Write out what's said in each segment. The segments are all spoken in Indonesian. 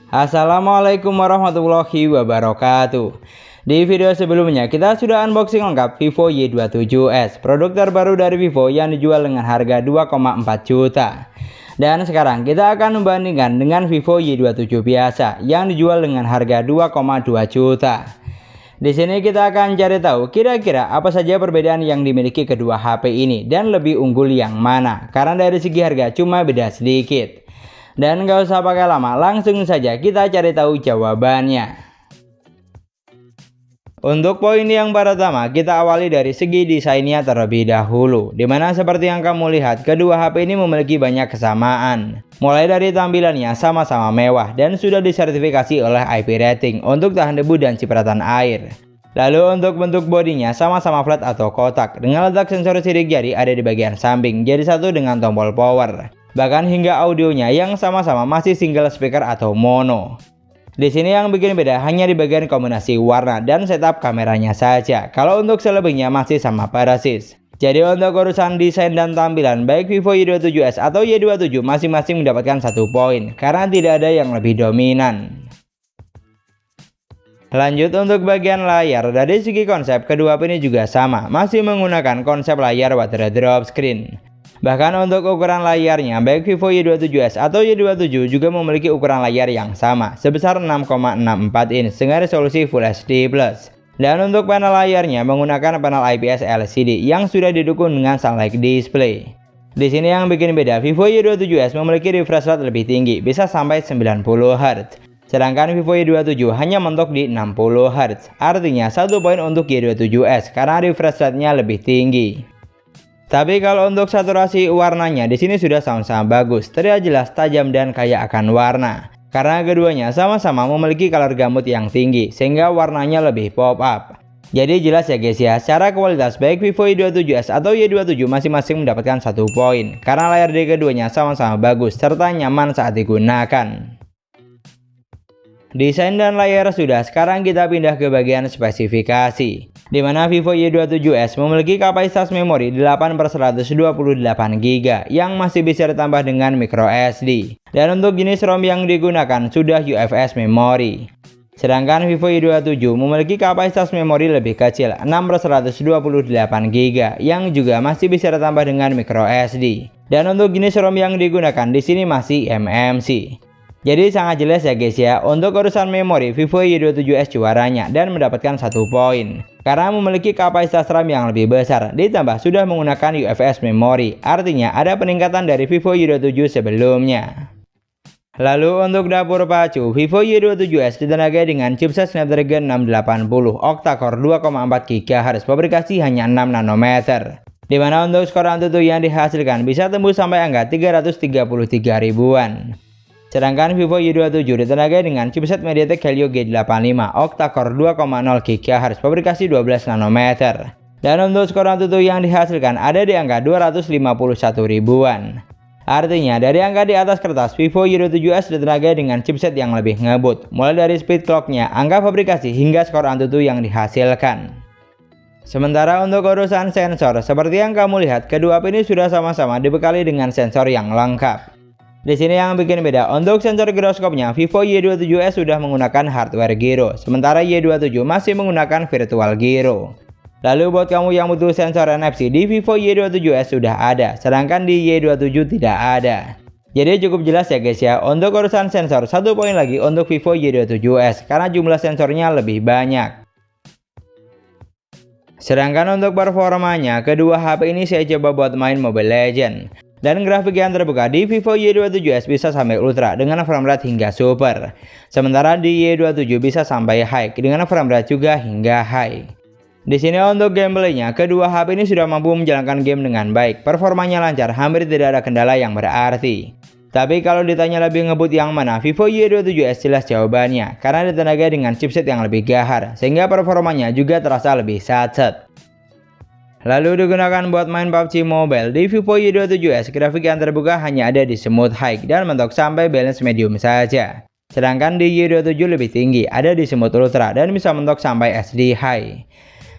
Assalamualaikum warahmatullahi wabarakatuh. Di video sebelumnya kita sudah unboxing lengkap Vivo Y27s, produk terbaru dari Vivo yang dijual dengan harga 2,4 juta. Dan sekarang kita akan membandingkan dengan Vivo Y27 biasa yang dijual dengan harga 2,2 juta. Di sini kita akan cari tahu kira-kira apa saja perbedaan yang dimiliki kedua HP ini dan lebih unggul yang mana, karena dari segi harga cuma beda sedikit. Dan gak usah pakai lama, langsung saja kita cari tahu jawabannya. Untuk poin yang pertama, kita awali dari segi desainnya terlebih dahulu, dimana seperti yang kamu lihat, kedua HP ini memiliki banyak kesamaan. Mulai dari tampilannya sama-sama mewah dan sudah disertifikasi oleh IP rating untuk tahan debu dan cipratan air. Lalu untuk bentuk bodinya sama-sama flat atau kotak, dengan letak sensor sidik jari ada di bagian samping, jadi satu dengan tombol power. Bahkan hingga audionya yang sama-sama masih single speaker atau mono. Di sini yang bikin beda hanya di bagian kombinasi warna dan setup kameranya saja. Kalau untuk selebihnya masih sama persis. Jadi untuk urusan desain dan tampilan, baik Vivo Y27s atau Y27 masing-masing mendapatkan 1 poin karena tidak ada yang lebih dominan. Lanjut untuk bagian layar, dari segi konsep kedua HP ini juga sama, masih menggunakan konsep layar water drop screen. Bahkan untuk ukuran layarnya, baik Vivo Y27s atau Y27 juga memiliki ukuran layar yang sama, sebesar 6,64 inch dengan resolusi Full HD+. Dan untuk panel layarnya menggunakan panel IPS LCD yang sudah didukung dengan Sunlight Display. Di sini yang bikin beda, Vivo Y27s memiliki refresh rate lebih tinggi, bisa sampai 90 Hz. Sedangkan Vivo Y27 hanya mentok di 60 Hz. Artinya 1 poin untuk Y27s karena refresh rate-nya lebih tinggi. Tapi kalau untuk saturasi warnanya di sini sudah sama-sama bagus, terlihat jelas tajam dan kaya akan warna. Karena keduanya sama-sama memiliki color gamut yang tinggi, sehingga warnanya lebih pop up. Jadi jelas ya guys ya, secara kualitas baik Vivo Y27s atau Y27 masing-masing mendapatkan 1 poin. Karena layar di keduanya sama-sama bagus, serta nyaman saat digunakan. Desain dan layar sudah, sekarang kita pindah ke bagian spesifikasi. Di mana Vivo Y27s memiliki kapasitas memori 8/128GB yang masih bisa ditambah dengan micro SD. Dan untuk jenis ROM yang digunakan sudah UFS memori. Sedangkan Vivo Y27 memiliki kapasitas memori lebih kecil 6/128GB yang juga masih bisa ditambah dengan micro SD. Dan untuk jenis ROM yang digunakan di sini masih eMMC. Jadi sangat jelas ya guys ya, untuk urusan memori Vivo Y27s juaranya dan mendapatkan 1 poin. Karena memiliki kapasitas RAM yang lebih besar, ditambah sudah menggunakan UFS memori, artinya ada peningkatan dari Vivo Y27 sebelumnya. Lalu untuk dapur pacu, Vivo Y27s ditenagai dengan chipset Snapdragon 680 octa-core 2,4 GHz, fabrikasi hanya 6 nanometer. Dimana untuk skor AnTuTu yang dihasilkan bisa tembus sampai angka 333 ribuan. Sedangkan Vivo Y27 ditenagai dengan chipset MediaTek Helio G85 octa-core 2,0 GHz, fabrikasi 12 nanometer. Dan untuk skor AnTuTu yang dihasilkan ada di angka 251 ribuan. Artinya dari angka di atas kertas, Vivo Y27s ditenagai dengan chipset yang lebih ngebut, mulai dari speed clocknya, angka fabrikasi hingga skor AnTuTu yang dihasilkan. Sementara untuk urusan sensor, seperti yang kamu lihat, kedua HP ini sudah sama-sama dibekali dengan sensor yang lengkap. Di sini yang bikin beda, untuk sensor giroskopnya Vivo Y27s sudah menggunakan hardware gyro, sementara Y27 masih menggunakan virtual gyro. Lalu buat kamu yang butuh sensor NFC, di Vivo Y27s sudah ada, sedangkan di Y27 tidak ada. Jadi cukup jelas ya guys ya, untuk urusan sensor 1 poin lagi untuk Vivo Y27s karena jumlah sensornya lebih banyak. Sedangkan untuk performanya, kedua HP ini saya coba buat main Mobile Legends. Dan grafik yang terbuka di Vivo Y27s bisa sampai ultra dengan frame rate hingga super. Sementara di Y27 bisa sampai high dengan frame rate juga hingga high. Di sini untuk gameplaynya, kedua HP ini sudah mampu menjalankan game dengan baik. Performanya lancar, hampir tidak ada kendala yang berarti. Tapi kalau ditanya lebih ngebut yang mana, Vivo Y27s jelas jawabannya. Karena ditenagai dengan chipset yang lebih gahar, sehingga performanya juga terasa lebih satset. Lalu digunakan buat main PUBG Mobile, di Vivo Y27s grafik yang terbuka hanya ada di smooth high dan mentok sampai balance medium saja. Sedangkan di Y27 lebih tinggi, ada di smooth ultra dan bisa mentok sampai SD high.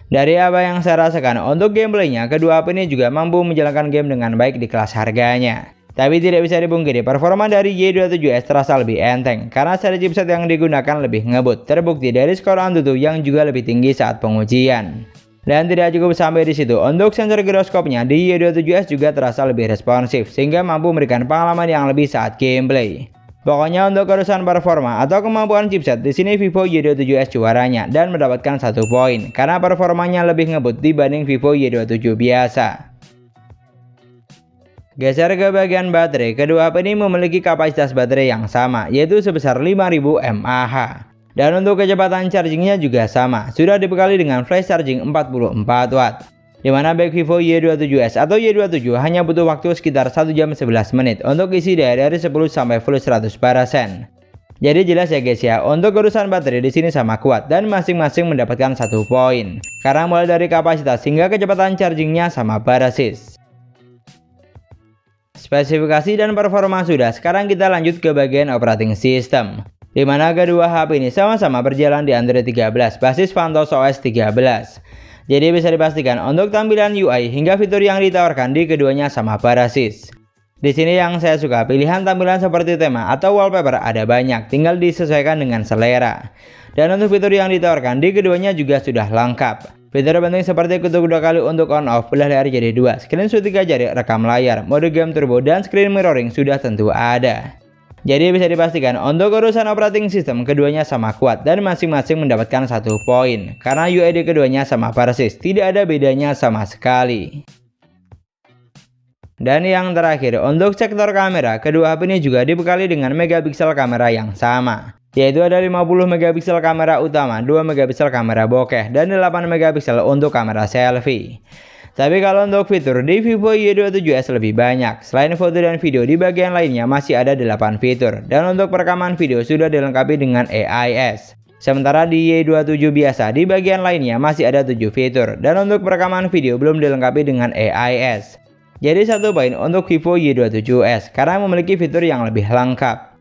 Dari apa yang saya rasakan, untuk gameplaynya kedua HP ini juga mampu menjalankan game dengan baik di kelas harganya. Tapi tidak bisa dipungkiri, performa dari Y27S terasa lebih enteng karena seri chipset yang digunakan lebih ngebut, terbukti dari skor AnTuTu yang juga lebih tinggi saat pengujian. Dan tidak cukup sampai di situ, untuk sensor giroskopnya di Y27S juga terasa lebih responsif sehingga mampu memberikan pengalaman yang lebih saat gameplay. Pokoknya untuk urusan performa atau kemampuan chipset, di sini Vivo Y27S juaranya dan mendapatkan 1 poin karena performanya lebih ngebut dibanding Vivo Y27 biasa. Geser ke bagian baterai, kedua HP ini memiliki kapasitas baterai yang sama, yaitu sebesar 5000 mAh. Dan untuk kecepatan chargingnya juga sama, sudah dibekali dengan flash charging 44 watt. Dimana baik Vivo Y27S atau Y27 hanya butuh waktu sekitar 1 jam 11 menit untuk isi daya dari 10 sampai full 100%. Jadi jelas ya guys ya, untuk urusan baterai di sini sama kuat dan masing-masing mendapatkan 1 poin. Karena mulai dari kapasitas hingga kecepatan chargingnya sama persis. Spesifikasi dan performa sudah, sekarang kita lanjut ke bagian operating system. Di mana kedua HP ini sama-sama berjalan di Android 13 basis Vantos OS 13. Jadi bisa dipastikan untuk tampilan UI hingga fitur yang ditawarkan di keduanya sama persis. Di sini yang saya suka, pilihan tampilan seperti tema atau wallpaper ada banyak, tinggal disesuaikan dengan selera. Dan untuk fitur yang ditawarkan di keduanya juga sudah lengkap. Fitur penting seperti kutuk 2 kali untuk on off, belah layar jadi 2, screenshot 3 jari, rekam layar, mode game turbo dan screen mirroring sudah tentu ada. Jadi bisa dipastikan untuk urusan operating system keduanya sama kuat dan masing-masing mendapatkan 1 poin karena UI di keduanya sama persis, tidak ada bedanya sama sekali. Dan yang terakhir, untuk sektor kamera, kedua HP ini juga dibekali dengan megapiksel kamera yang sama, yaitu ada 50 megapiksel kamera utama, 2 megapiksel kamera bokeh, dan 8 megapiksel untuk kamera selfie. Tapi kalau untuk fitur di Vivo Y27S lebih banyak. Selain foto dan video, di bagian lainnya masih ada 8 fitur. Dan untuk perekaman video sudah dilengkapi dengan AIS. Sementara di Y27 biasa, di bagian lainnya masih ada 7 fitur. Dan untuk perekaman video belum dilengkapi dengan AIS. Jadi 1 poin untuk Vivo Y27S karena memiliki fitur yang lebih lengkap.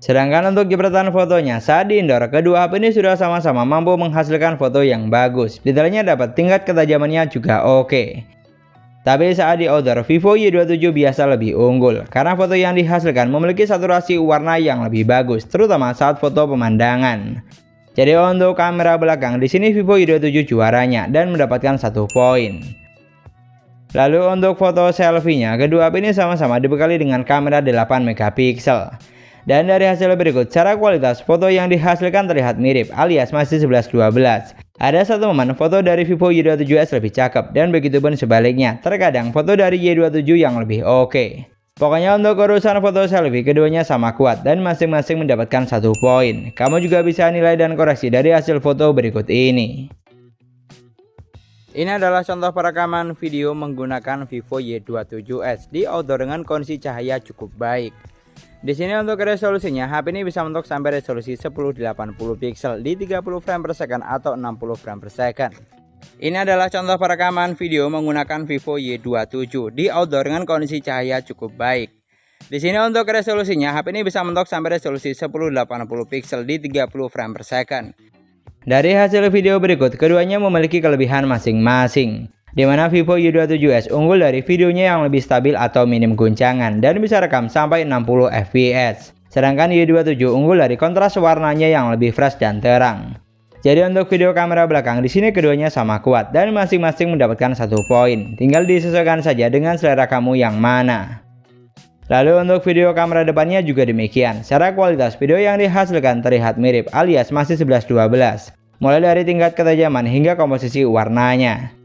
Sedangkan untuk jepretan fotonya, saat di indoor, kedua HP ini sudah sama-sama mampu menghasilkan foto yang bagus. Detailnya dapat, tingkat ketajamannya juga oke. Tapi saat di outdoor, Vivo Y27 biasa lebih unggul, karena foto yang dihasilkan memiliki saturasi warna yang lebih bagus, terutama saat foto pemandangan. Jadi untuk kamera belakang, di sini Vivo Y27 juaranya dan mendapatkan 1 poin. Lalu untuk foto selfie-nya, kedua HP ini sama-sama dibekali dengan kamera 8 megapiksel. Dan dari hasil berikut, secara kualitas foto yang dihasilkan terlihat mirip alias masih 11-12. Ada satu momen foto dari Vivo Y27S lebih cakep dan begitu pun sebaliknya, terkadang foto dari Y27 yang lebih oke. Pokoknya untuk urusan foto selfie keduanya sama kuat dan masing-masing mendapatkan 1 poin. Kamu juga bisa nilai dan koreksi dari hasil foto berikut ini. Ini adalah contoh perekaman video menggunakan Vivo Y27S di outdoor dengan kondisi cahaya cukup baik. Di sini untuk resolusinya, HP ini bisa mentok sampai resolusi 1080 pixel di 30 frame per second atau 60 frame per second. Ini adalah contoh perekaman video menggunakan Vivo Y27 di outdoor dengan kondisi cahaya cukup baik. Di sini untuk resolusinya, HP ini bisa mentok sampai resolusi 1080 pixel di 30 frame per second. Dari hasil video berikut, keduanya memiliki kelebihan masing-masing. Di mana Vivo Y27S unggul dari videonya yang lebih stabil atau minim guncangan dan bisa rekam sampai 60 fps. Sedangkan Y27 unggul dari kontras warnanya yang lebih fresh dan terang. Jadi untuk video kamera belakang, di sini keduanya sama kuat dan masing-masing mendapatkan 1 poin. Tinggal disesuaikan saja dengan selera kamu yang mana. Lalu untuk video kamera depannya juga demikian. Secara kualitas video yang dihasilkan terlihat mirip alias masih 11-12. Mulai dari tingkat ketajaman hingga komposisi warnanya.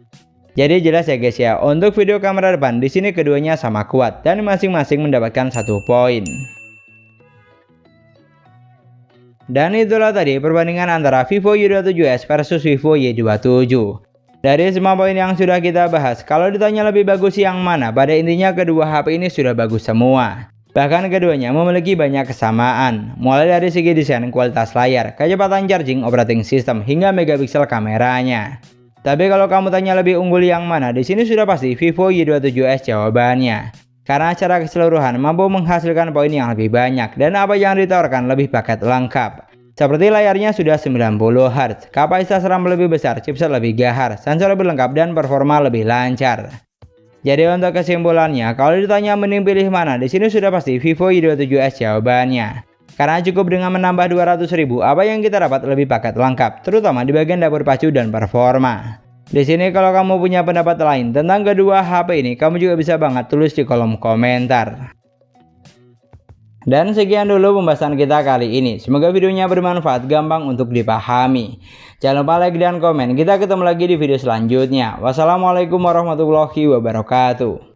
Jadi jelas ya guys ya, untuk video kamera depan di sini keduanya sama kuat dan masing-masing mendapatkan 1 poin. Dan itulah tadi perbandingan antara Vivo Y27S versus Vivo Y27. Dari semua poin yang sudah kita bahas, kalau ditanya lebih bagus yang mana, pada intinya kedua HP ini sudah bagus semua. Bahkan keduanya memiliki banyak kesamaan, mulai dari segi desain, kualitas layar, kecepatan charging, operating system, hingga megapiksel kameranya. Tapi kalau kamu tanya lebih unggul yang mana, di sini sudah pasti Vivo Y27S jawabannya. Karena secara keseluruhan mampu menghasilkan poin yang lebih banyak dan apa yang ditawarkan lebih paket lengkap. Seperti layarnya sudah 90 Hz, kapasitas RAM lebih besar, chipset lebih gahar, sensor lebih lengkap dan performa lebih lancar. Jadi untuk kesimpulannya, kalau ditanya mending pilih mana, di sini sudah pasti Vivo Y27s jawabannya. Karena cukup dengan menambah 200.000, apa yang kita dapat lebih paket lengkap, terutama di bagian dapur pacu dan performa. Di sini kalau kamu punya pendapat lain tentang kedua HP ini, kamu juga bisa banget tulis di kolom komentar. Dan sekian dulu pembahasan kita kali ini. Semoga videonya bermanfaat, gampang untuk dipahami. Jangan lupa like dan komen. Kita ketemu lagi di video selanjutnya. Wassalamualaikum warahmatullahi wabarakatuh.